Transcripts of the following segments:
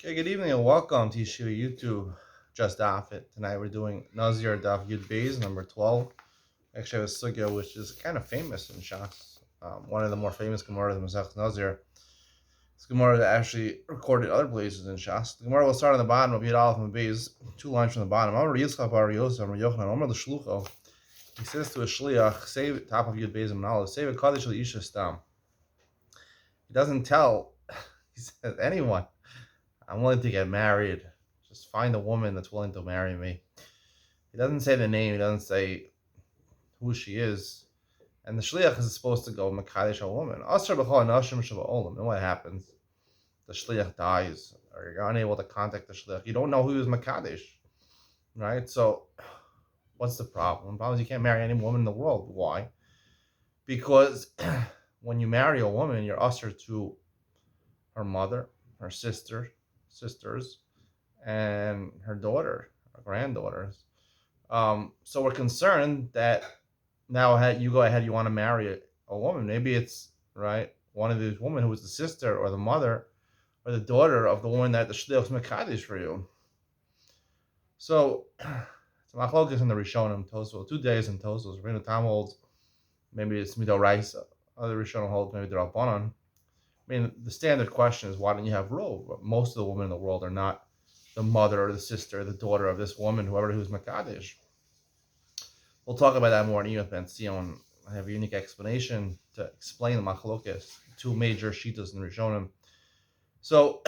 Okay, good evening and welcome to Yeshiva YouTube. Just Daf It. Tonight we're doing Nazir Daf Yud Beis, number 12. Actually, I have a sugya which is kind of famous in Shas. One of the more famous Gemara of the Masech Nazir. It's Gemara that actually recorded other places in Shas. The Gemara will start on the bottom of Yud Aleph and Beis, 2 lines from the bottom. Amar Yitzchak bar Yosef, Amar Yochanan, Amar L'Shlucho. He says to a shliach, save top of Yud Beis and Aleph, save a kaddish l'isha stam. He doesn't tell. He says anyone. I'm willing to get married. Just find a woman that's willing to marry me. He doesn't say the name. He doesn't say who she is. And the shliach is supposed to go mekadesh a woman. And what happens? The shliach dies, or you're unable to contact the shliach. You don't know who is mekadesh, right? So, what's the problem? The problem is you can't marry any woman in the world. Why? Because when you marry a woman, you're usher to her mother, her sisters, and her daughter, her granddaughters. So we're concerned that now you go ahead, you want to marry a woman. Maybe it's right one of these women who is the sister or the mother or the daughter of the woman that the shliach mekadesh for you. So it's machlokas in the Rishonim, Tosfos, 2 days in Tosfos. Rabbeinu Tam holds maybe it's midoraisa. Other Rishonim hold maybe the Rabbanon. I mean, the standard question is, why don't you have rov? Most of the women in the world are not the mother or the sister or the daughter of this woman, who's Makadesh. We'll talk about that more in Iyot Ben Sion. I have a unique explanation to explain the machlokes, 2 major shitas in Rishonim. So,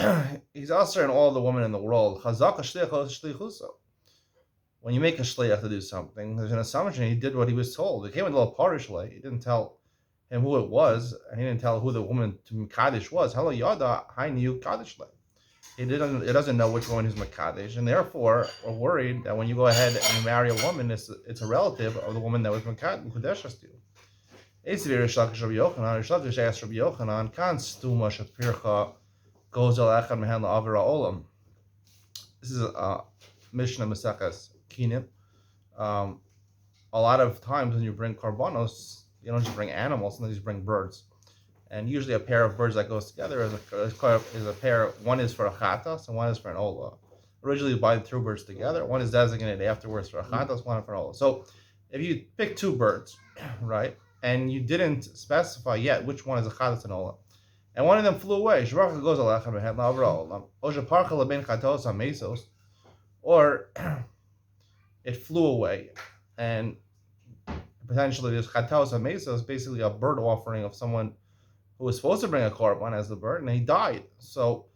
he's also in all the women in the world. When you make a shliach to do something, there's an assumption he did what he was told. It came with a little parishly. He didn't tell him who it was, and he didn't tell who the woman to Mekadesh was. Hello, Yada, I knew Kaddish. It doesn't know which one is Mekadesh, and therefore we're worried that when you go ahead and you marry a woman, it's a relative of the woman that was Mekadesh to you. Rish Lakish asked Rabbi Yochanan, Kan stuma shapircha goes al echad mehen la'avira olam. This is a Mishnah Maseches Kinim. A lot of times when you bring karbanos, you don't just bring animals, sometimes you bring birds. And usually a pair of birds that goes together is a pair. One is for a chatas and one is for an ola. Originally you buy the 2 birds together. One is designated afterwards for a chatas, one for an ola. So if you pick 2 birds, right, and you didn't specify yet which one is a chatas and ola, and one of them flew away, or it flew away, and potentially this chatos hamesa is basically a bird offering of someone who was supposed to bring a korban as the bird, and he died. So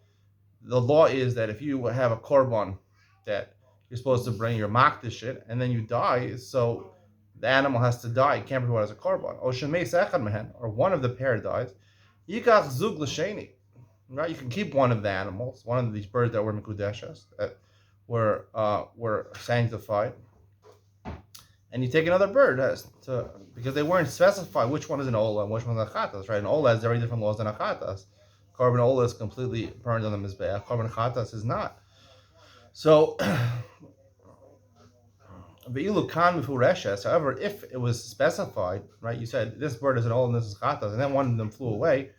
the law is that if you have a korban that you're supposed to bring, your makdish it, and then you die, so the animal has to die. You can't bring it as a korban. Or one of the pair dies. Yikach zug l'sheni. Right? You can keep one of the animals, one of these birds that were mekudeshes, that were sanctified, and you take another bird because they weren't specified which one is an ola and which one is a chatas, right? An ola has very different laws than a chatas. Korban ola is completely burned on the mizbeach. Korban chatas is not. So, however, if it was specified, right? You said this bird is an ola and this is chatas, and then one of them flew away.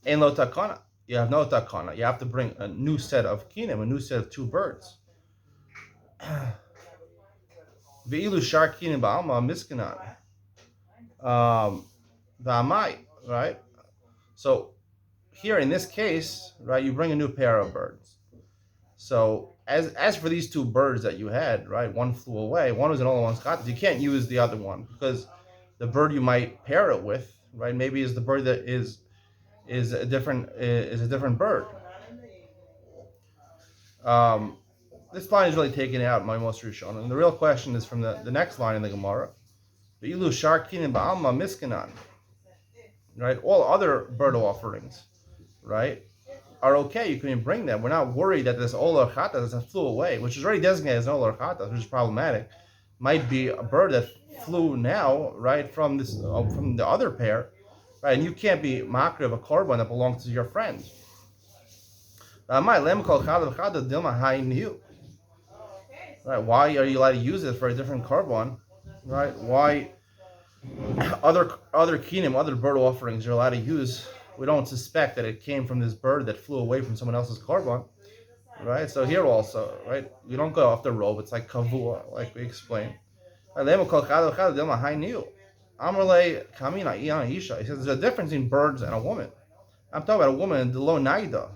Ein lo takana. You have no takana. You have to bring a new set of kinim, a new set of 2 birds. Ve'ilu sharkin ba'alma miskinan. Va'amai, right? So here in this case, right, you bring a new pair of birds. So as for these 2 birds that you had, right, one flew away, one was an ola, one's chatas. You can't use the other one because the bird you might pair it with, right, maybe is the bird that is a different bird. This line is really taken out in my most Rishon. And the real question is from the next line in the Gemara. Ve'ilu sharkin ba'alma miskinan. Right? All other bird offerings, right, are okay. You can bring them. We're not worried that this ola or chatas that flew away, which is already designated as an ola or chatas, which is problematic, might be a bird that flew now, right, from the other pair, right? And you can't be makriv of a korban that belongs to your friend. Right? Why are you allowed to use it for a different korban? Right? Why other kinim, other bird offerings you're allowed to use? We don't suspect that it came from this bird that flew away from someone else's korban. right? So here also, right, you don't go off the robe. It's like kavua, like we explained. Amrle kamina iyan isha. He says there's a difference in birds and a woman. I'm talking about a woman, the lo naida.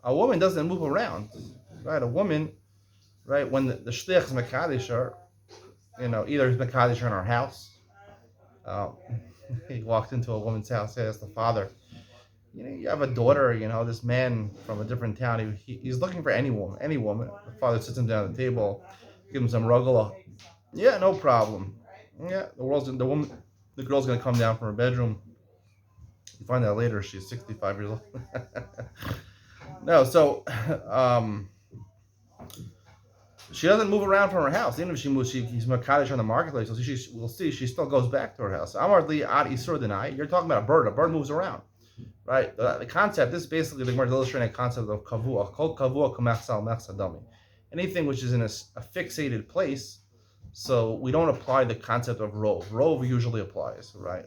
A woman doesn't move around, right? A woman, right, when the shliach is mekadesh her, either he's mekadesh her in her house. Um, he walked into a woman's house, asked the father, you have a daughter, this man from a different town. He's looking for any woman, any woman. The father sits him down at the table, gives him some rugula. Yeah, no problem. Yeah, the girl's gonna come down from her bedroom. You find out later she's 65 years old. No, so she doesn't move around from her house. Even if she moves, he's makadosh on the marketplace. So we'll see, she still goes back to her house. Amarli ad isur denai. You're talking about a bird. A bird moves around, right? The concept. This is basically the Gemara illustrating a concept of kavua. Kol kavua kamachsal mechsadami. Anything which is in a fixated place. So we don't apply the concept of rove. Rove usually applies, right?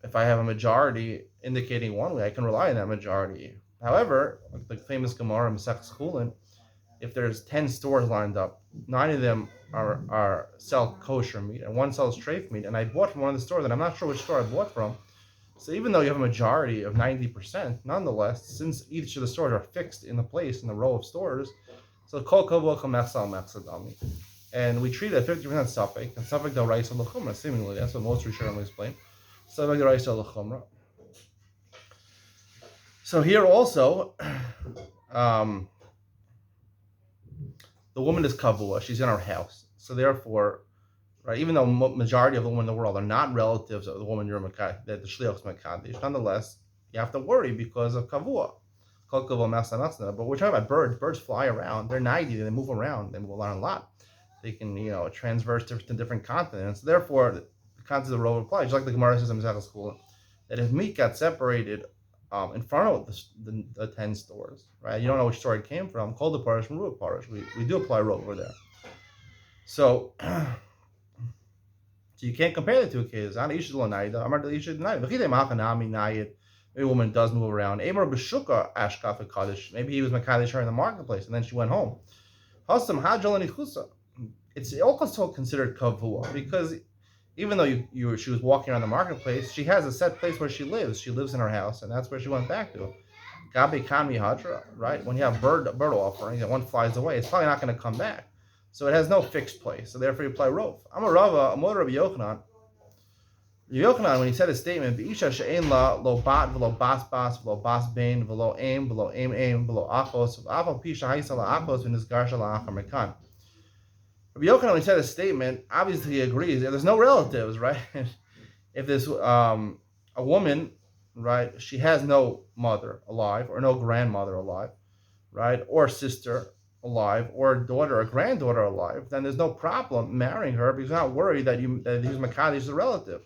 If I have a majority indicating one way, I can rely on that majority. However, like the famous Gemara in Masechus Chulin, if there's 10 stores lined up, 9 of them are sell kosher meat and one sells treif meat, and I bought from one of the stores, and I'm not sure which store I bought from. So even though you have a majority of 90%, nonetheless, since each of the stores are fixed in the place in the row of stores, so kol kavua kamechsal mechsadami. And we treat it at 50% suffix, and suffix del raisa l'chumra, seemingly. That's what most Rishonim explain. Suffix del raisa l'chumra. So here also, the woman is kavua. She's in her house. So therefore, right, even though majority of the women in the world are not relatives of the woman that the shliach is mekadesh, nonetheless, you have to worry because of kavua. But we're talking about birds. Birds fly around. They're 90. They move around. They move around a lot. They can, transverse to different continents. Therefore, the concept of rove applies. Just like the Gemara says in Masechus Chulin, that if meat got separated in front of the 10 stores, right? You don't know which store it came from. Call the parish from root parish. We do apply rove over there. So you can't compare the two cases. Maybe a woman does move around. Maybe he was mekadesh her in the marketplace, and then she went home. It's also considered kavua because even though she was walking around the marketplace, she has a set place where she lives. She lives in her house, and that's where she went back to. Gabi kanmi hadra, right? When you have bird offerings and one flies away, it's probably not going to come back. So it has no fixed place. So therefore, you apply rove. I'm a Rava, a mother of Yochanan. Yochanan, when he said his statement, "Beisha she'ein la lo bat v'lo bas bas v'lo bas bein v'lo aim v'lo achos v'afal pisha ha'isa la achos v'nizgarsha la achar mekan." Rabbi Yochanan, when he said his statement, obviously he agrees. There's no relatives, right? If there's a woman, right, she has no mother alive or no grandmother alive, right, or sister alive or daughter or granddaughter alive, then there's no problem marrying her because you're not worried that he's mekadesh is a relative.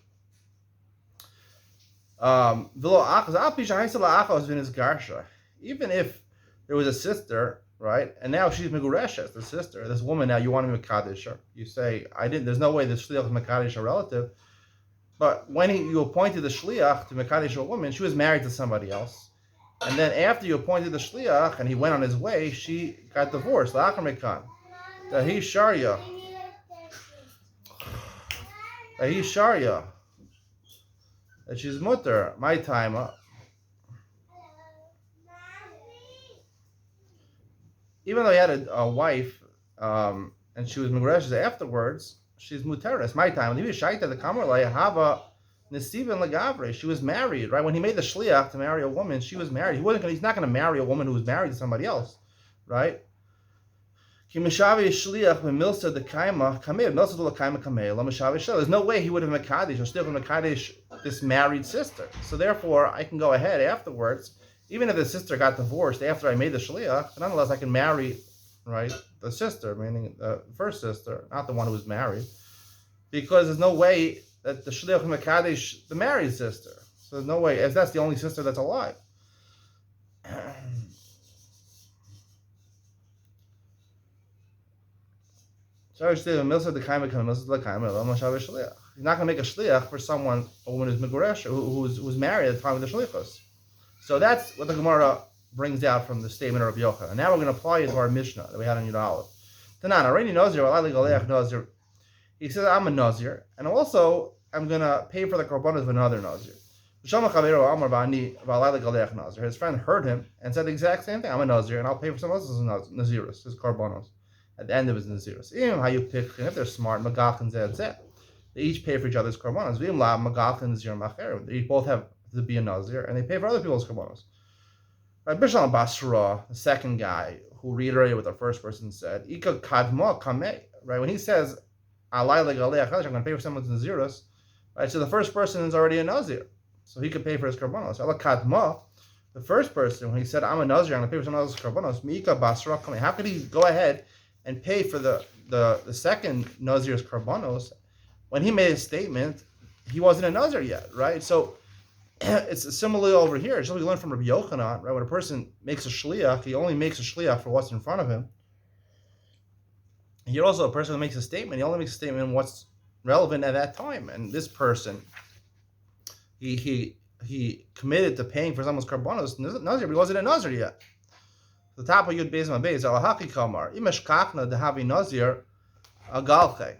Even if there was a sister, right, and now she's megureshes, the sister, this woman, now you want to mekadesh her. You say, there's no way the shliach is mekadesh a relative. But when you appointed the shliach to mekadesh a woman, she was married to somebody else. And then after you appointed the shliach and he went on his way, she got divorced. La'achar mekan. Dahi sharia. That she's mutter. My time. Even though he had a wife, and she was megreshes afterwards, she's muteris. My time. When he was shaita the kamer hava nesiven legavre. She was married, right? When he made the shliach to marry a woman, she was married. He's not going to marry a woman who was married to somebody else, right? There's no way he would have mekadesh or still mekadesh this married sister. So therefore, I can go ahead afterwards, even if the sister got divorced after I made the shliach. Nonetheless, I can marry, right, the sister, meaning the first sister, not the one who was married, because there's no way that the shliach mekadesh the married sister. So there's no way, as that's the only sister that's alive. He's not going to make a shliach for someone, a woman who's meguresh, who's married at the time of the shlichus. So that's what the Gemara brings out from the statement of Rabbi Yochanan. And now we're going to apply it to our Mishnah that we had on Yud Aleph. Tanan, already Nazir, Nazir. He says, I'm a Nazir, and also I'm going to pay for the korbanos of another Nazir. His friend heard him and said the exact same thing. I'm a Nazir, and I'll pay for someone else's Nazirus, his korbanos, at the end of his Nazirus. Even how you pick, if they're smart, Magachin Zed. They each pay for each other's korbanos. They both have to be a Nazir, and they pay for other people's korbanos. Right, Bishlam Basra, the second guy, who reiterated what the first person said, Ika Kadma Kame, right? When he says, I'm going to pay for someone's Nazirus, right? So the first person is already a Nazir, so he could pay for his korbanos. Allah Kadma, the first person, when he said, I'm a Nazir, I'm going to pay for someone else's korbanos, Mika Basra Kame. How could he go ahead and pay for the second Nazir's korbanos when he made a statement? He wasn't a Nazir yet, right? So it's similarly over here. Just like we learned from Rabbi Yochanan, right? When a person makes a shliach, he only makes a shliach for what's in front of him. Here also, a person who makes a statement, he only makes a statement on what's relevant at that time. And this person, he committed to paying for someone's korbanos Nazir, but he wasn't a Nazir yet. The top of Yud Beis Ma Beis, Alahaki Kamar, Imesh Kachna Dehavi Nazir Agalche.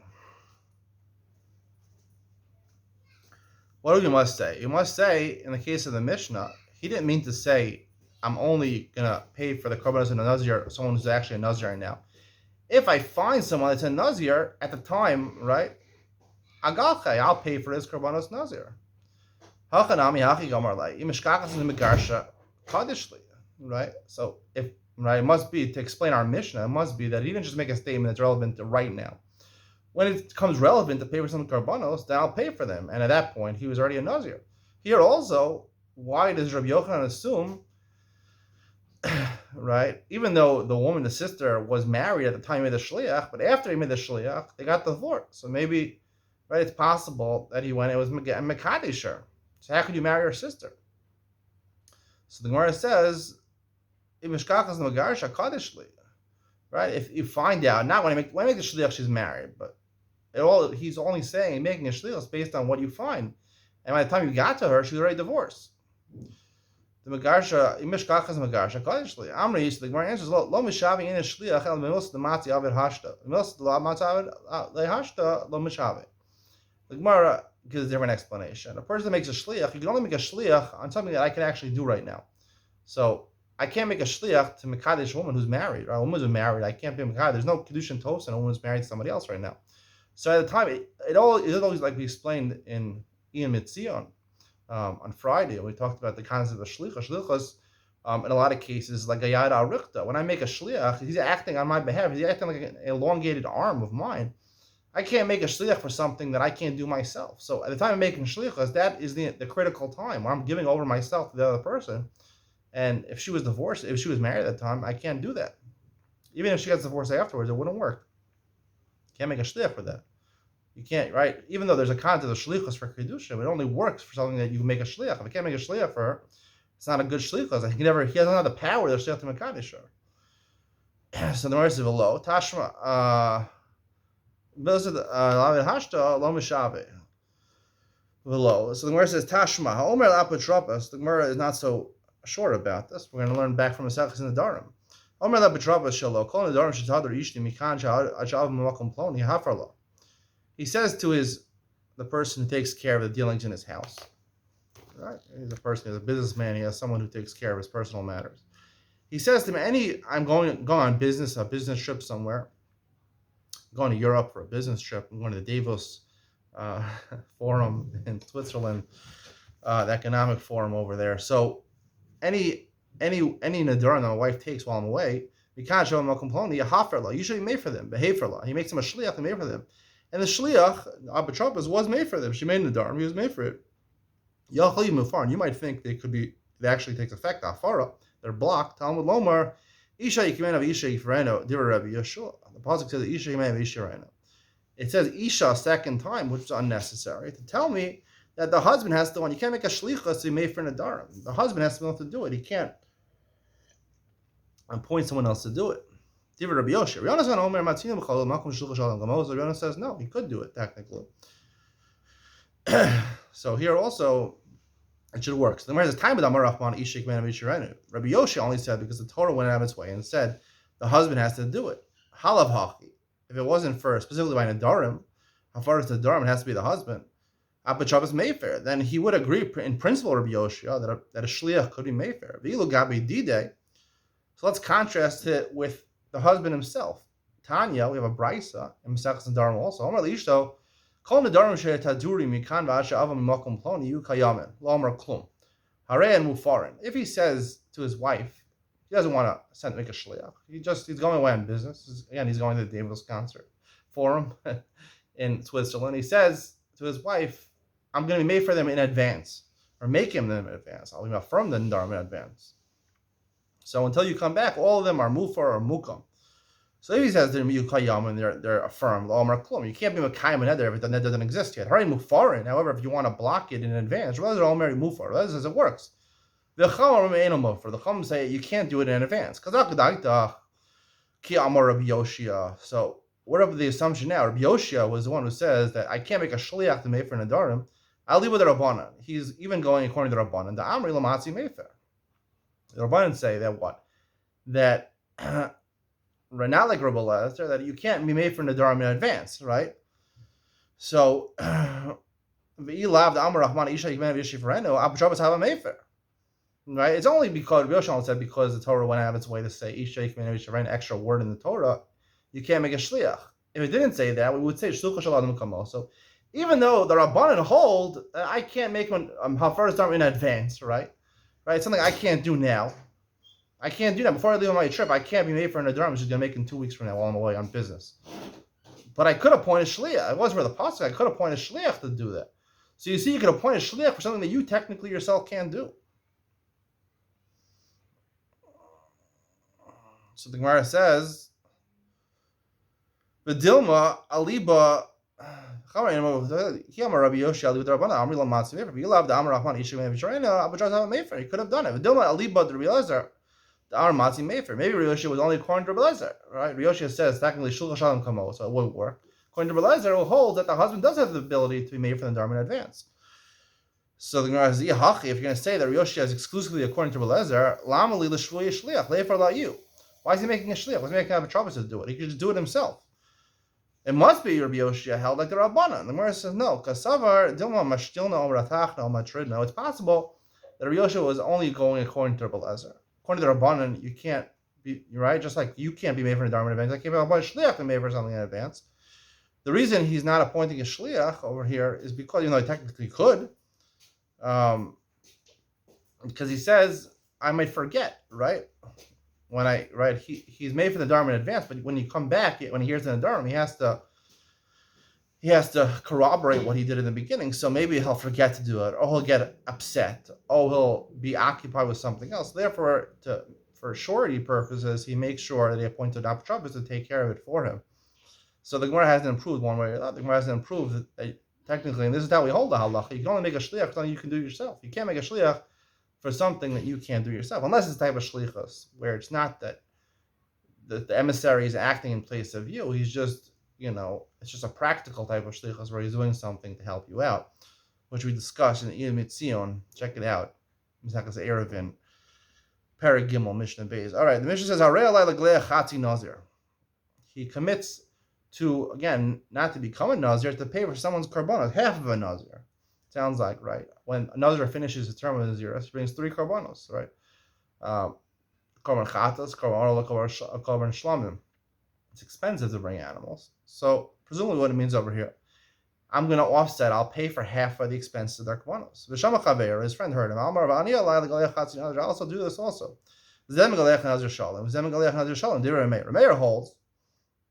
What do you must say? You must say, in the case of the Mishnah, he didn't mean to say, I'm only going to pay for the korbanos of a Nazir, someone who's actually a Nazir right now. If I find someone that's a Nazir at the time, right, Agalche, I'll pay for his korbanos Nazir. Hachanami Hachi Gamarlai, Imishkakas in the Megarsha, Kadishli, right? So, if, right, it must be, to explain our Mishnah, it must be that he didn't just make a statement that's relevant to right now. When it becomes relevant to pay for some korbanos, then I'll pay for them. And at that point, he was already a Nazir. Here also, why does Rabbi Yochanan assume, right, even though the woman, the sister, was married at the time he made the shliach, but after he made the shliach, they got divorced. So maybe, right, it's possible that he went, it was Mekadisher. So how could you marry your sister? So the Gemara says, right, if you find out, not when I make the shliach, she's married, but he's only saying, making a shliach based on what you find. And by the time you got to her, she was already divorced. The Megarsha, Imishkachas Megarsha, Kadishli. Amri, the Gemara answers, Lo Mishavi in a shliach, El Milos the Matzi Avid Hashta. Milos the Matzi Avid Hashta, Lo Mishavi. The Gemara gives a different explanation. A person that makes a shliach, you can only make a shliach on something that I can actually do right now. So, I can't make a shliach to Mekadesh a woman who's married. Right? A woman who's married, I can't be Mekadesh. There's no Kedushin Tos, and a woman who's married to somebody else right now. So at the time, it always like we explained in Ian Mitzion on Friday, we talked about the concept of shlichus. Shlichus, in a lot of cases, like a yad al-rikhta. When I make a shliach, he's acting on my behalf. He's acting like an elongated arm of mine. I can't make a shliach for something that I can't do myself. So at the time of making shlichus, that is the critical time where I'm giving over myself to the other person. And if she was divorced, if she was married at that time, I can't do that. Even if she gets divorced afterwards, it wouldn't work. Can't make a shliach for that. You can't, right? Even though there's a concept of shlichus for kedusha, it only works for something that you can make a shliach. If I can't make a shliach for her, it's not a good shlichus. He doesn't have the power to shliach to mekadesh her. So the Gemara says below, Tashma, hashta lo mishave. Below. So the Gemara says Tashma. Ha'omer l'apatropas. The Gemara is not so short about this. We're going to learn back from Masechus in the Darim. Omer l'apatropas shelo kol nedarim shetadar ishti mikan sha'av m'makom ploni hafarlo. He says to the person who takes care of the dealings in his house. Right? He's a businessman. He has someone who takes care of his personal matters. He says to me, I'm going on a business trip somewhere. I'm going to Europe for a business trip. I'm going to the Davos forum in Switzerland, the economic forum over there. So any nadarim that my wife takes while I'm away, we can't show him a component. Usually made for them, behave for law. He makes him a shliach and made for them. And the shliach, apatropas, was made for them. She made nadarim. He was made for it. You might think it actually takes effect. Afara, they're blocked. Talmud Lomar, Isha Yikimen of Isha Yifreno, Dira Rabbi Yeshua. The pasuk says Isha Yikimen of Isha Yifreno. It says Isha a second time, which is unnecessary, to tell me that the husband has to, you can't make a shlichus to be made for nadarim. The husband has to be able to do it. He can't appoint someone else to do it. Dira Rabbi Yosha. Rihanna says no, he could do it technically. So here also, It should work. So the Gemara says, "Time Amar Rahman Ishik Man Mishirenu." Rabbi Yoshi only said because the Torah went out of its way and said the husband has to do it. Halav Haki. If it wasn't for specifically by Nadarim, how far is the Nadarim? It has to be the husband. Abba Shabbos Mayfair. Then he would agree in principle, Rabbi Yoshi, that a shliach could be Mayfair. V'ilu Gabi Dide. So let's contrast it with the husband himself. Tanya, we have a brisa in Masechus Nadarim also. Omar Lishto. Kol Nadarim she'etaduri mikan v'asha avam mimakom ploni yu kayamen lo amar klum harei and mufarin. If he says to his wife, he doesn't want to make a shliach. He's going away on business. Again, he's going to the Davis concert forum in Switzerland. He says to his wife, I'm going to be made for them in advance, or make him them in advance. I'll be affirm the Nadarim in advance. So until you come back, all of them are mufar or mukam. So if he says they're miyukayam and they're affirmed, you can't be makayim and if the net doesn't exist yet. Hurry mufarin. However, if you want to block it in advance, rather all marry mufar. That says it works. The Chum say you can't do it in advance. So whatever the assumption now, Rabbi Yoshia was the one who says that I can't make a shliach to mefer nadarim. I'll leave with the Rabbanan. He's even going according to the Rabbanan. The Amri Lamatzi Mefer. The Rabbanan say that what? That not like Rabbi Lezer, that you can't be made for nadarim in advance, right? So V'ilav the Amar Rahman Isha Yikman V'Yishifrenu Abu Shabbos have a Mefer. Right? It's only because Yoshua said because the Torah went out of its way to say Isha Yikman V'Yishifrenu, extra word in the Torah, you can't make a shliach. If it didn't say that, we would say Shlucha Shel Adam Kamo. So even though the Rabbanan hold, I can't make one Hafaras Dharma in advance, right? Right? It's something I can't do now. I can't do that. Before I leave on my trip, I can't be made for an Nadarim, which is going to make in 2 weeks from now while I'm away on business. But I could appoint a shliach. It wasn't for the pasuk. I could appoint a shliach to do that. So you see, you could appoint a shliach for something that you technically yourself can't do. So the Gemara says, "V'dilma aliba." Rabbi Yoshi, he could have done it. The Ar Matzi Mefer. Maybe Rioshi was only according to Rabbi Lezer, right? Rioshi says technically Shulchan Shalom Kamo, so it wouldn't work. According to Rabbi Lezer, it will hold that the husband does have the ability to be made for the Dharma in advance. So the Gemara says, if you're going to say that Rioshi is exclusively according to Rabbi Lezer, Lama li l'shvuya shliach leifer la you. Why is he making a shliach? Why is he making a Shabbos to do it? He could just do it himself. It must be Rabbi Yoshia held like the Rabbanan. The Gemara says no. Kasavar dilma mashtilna omratachna omatridna. It's possible that Rabbi Yoshia was only going according to Rabbi Lezer. According to the Rabbanan, you can't be, right? Just like you can't be made for a Dharma in advance. I can't be a shliach to be made for something in advance. The reason he's not appointing a shliach over here is because, he technically could, because he says, I might forget, right? He's made for the Dharma in advance, but when you come back, when he hears the Dharma, he has to corroborate what he did in the beginning. So maybe he'll forget to do it, or he'll get upset, or he'll be occupied with something else. Therefore, for surety purposes, he makes sure that he appointed Daf Shabbos to take care of it for him. So the Gemara hasn't improved one way or the other. The Gemara hasn't improved that technically, and this is how we hold the halacha. You can only make a shliach for something you can do yourself. You can't make a shliach for something that you can't do yourself, unless it's the type of shlichus where it's not that the emissary is acting in place of you. He's just, it's just a practical type of shlichus where he's doing something to help you out, which we discussed in the Iyam Mitzion. Check it out. Mishnah's Erevin, Perek Gimel, Mishnah Beis. All right, the Mishnah says, "Harei alai l'glei chatzi Nazir." He commits to, again, not to become a Nazir, to pay for someone's karbanos, half of a Nazir. Sounds like, right? When a Nazir finishes his term of Nazir, he brings 3 karbanos, right? Korban chatas, korban olah, korban shlamim. It's expensive to bring animals. So presumably what it means over here, I'm going to offset, I'll pay for half of the expenses of their karbanos. V'shama chaver, his friend heard him. Amar v'ani alai l'galei chatzi Nazir. I'll also do this also. Zem galei Nazir shalom. Zem galei Nazir shalom. Divrei Meir. Meir holds,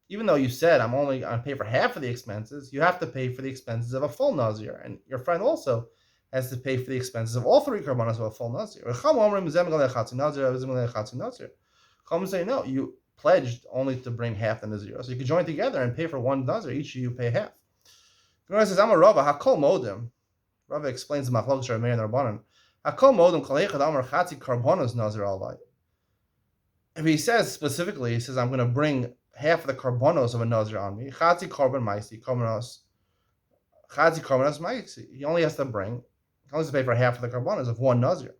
even though you said I'm only going to pay for half of the expenses, you have to pay for the expenses of a full Nazir. And your friend also has to pay for the expenses of all 3 karbanos of a full Nazir. Chum say, no, you pledged only to bring half the Nazir. So you can join together and pay for 1 Nazir. Each of you pay half. Gemara says, I'm a Rava, hakol modim. Rava explains the machlokes Rameir and Rabbanan. Hakol modim kol echad amar chatzi karbanos Nazir alai. If he says specifically, he says, I'm going to bring half of the karbanos of a Nazir on me. Chatzi karban maisi, karbanos maisi. He only has to bring only pay for half of the karbanos of one Nazir.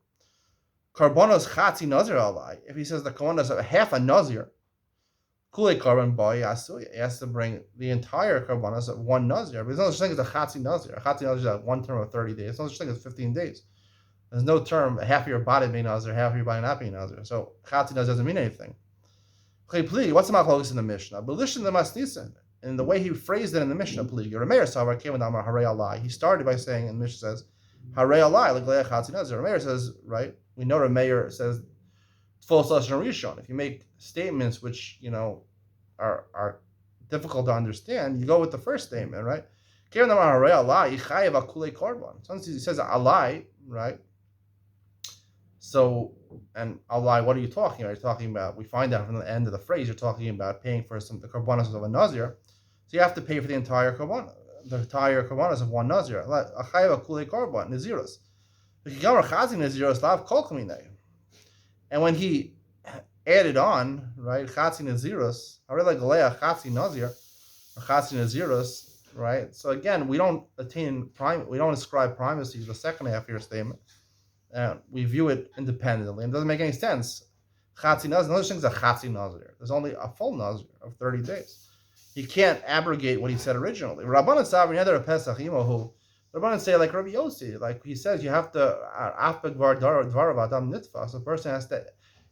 Karbanos chatzi Nazir alai. If he says the karbanos of half a Nazir, Kule Karban Boy Yasuya. He has to bring the entire karbanos of one Nazir. But there's no such thing as a Chatzi Nazir. A Chatzi Nazir is one term of 30 days. There's no such thing as 15 days. There's no term, half of your body being Nazir, half of your body not being Nazir. So Chatzi Nazir doesn't mean anything. What's the machlokes in the Mishnah? Belishin the Masnisin. And the way he phrased it in the Mishnah, Rameir Savar came with Amar Harei Alai. He started by saying, and the Mishnah says, Harei Alai, like Chatzi Nazir. Rameir says, right? We know Rameir says, false lashon rishon. If you make statements which are difficult to understand, you go with the first statement, right? Since he says alai, right? So, and alai, what are you talking about? You're talking about. We find out from the end of the phrase, you're talking about paying for the karbanos of a nazir. So you have to pay for the entire karbanos of one nazir. And when he added on, right, chatzi nazirus, chatzi nazir, or chatzi nazirus, right? So again, we don't ascribe primacy to the second half of your statement. We view it independently, and it doesn't make any sense. Chatzi nazir, another thing is a chatzi nazir. There's only a full nazir of 30 days. He can't abrogate what he said originally. Rabbanan Savri Neder Pesach Imohu. Rabbanan say like Rabbi Yossi, like he says, you have to afbegvar dvarav adam nitfa. So a person has to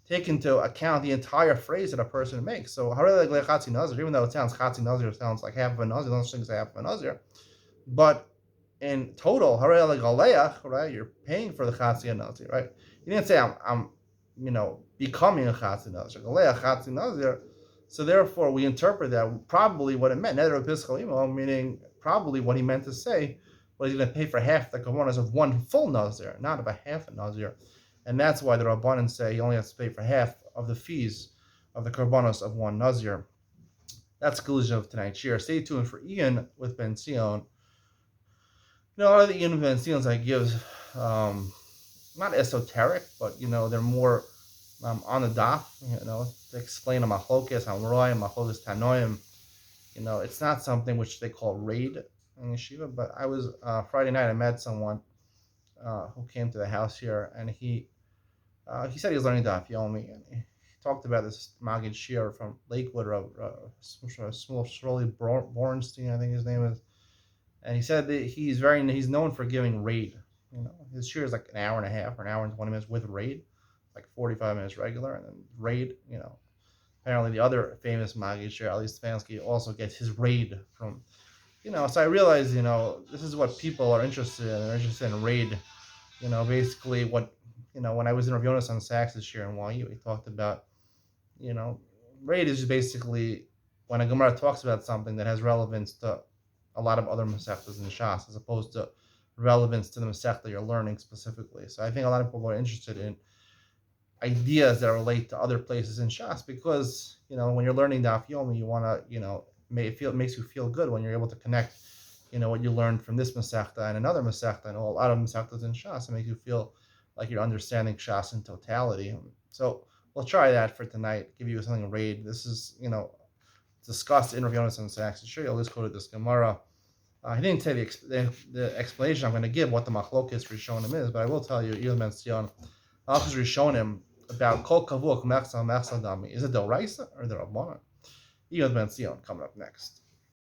take into account the entire phrase that a person makes. So even though it sounds chatzi nazir, it sounds like half of a nazir. Those things are half of a nazir, but in total, right? You're paying for the chatzi nazir, right? You didn't say I'm becoming a chatzi nazir. Chatzi nazir. So therefore, we interpret that probably what it meant, meaning probably what he meant to say was he's going to pay for half the karbanos of one full nazir, not of a half a nazir. And that's why the Rabbanan say he only has to pay for half of the fees of the karbanos of one nazir. That's the conclusion of tonight's shir. Stay tuned for Ian with Ben Sion. A lot of the Ian with Ben Sions I give, not esoteric, but they're more on the daf, to explain a machlokes, hamroim, machlokes tanoim. It's not something which they call raid in yeshiva. But I was Friday night. I met someone who came to the house here, and he said he was learning Daf Yomi, and he talked about this Maggid Shir from Lakewood, Shirley Bornstein, I think his name is, and he said that he's known for giving raid. His shir is like an hour and a half or an hour and 20 minutes with raid, like 45 minutes regular, and then raid. Apparently the other famous Maggid Shir, Ali Stefanski, also gets his raid from. So I realized, this is what people are interested in. They're interested in raid. Basically what, when I was in Rav Yonas on Sachs this year in YU, he talked about, raid is just basically when a Gemara talks about something that has relevance to a lot of other Masechtas in Shas, as opposed to relevance to the Masechta you're learning specifically. So I think a lot of people are interested in ideas that relate to other places in Shas, because, when you're learning Daf Yomi, you want to, it makes you feel good when you're able to connect, what you learned from this Masechta and another Masechta and a lot of Masechtas in Shas. It makes you feel like you're understanding Shas in totality. So we'll try that for tonight, give you something to read. This is, discussed in Rav Yonas and Sachs. I'm sure you'll just quoted this Gemara. He didn't say the explanation I'm going to give what the machlokes Rishonim is, but I will tell you, Yil Ben Sion, machlokes Rishonim about kol kavuk mechsa dami. Is it the Raisa or the Rabbanan? Yil Ben Sion coming up next.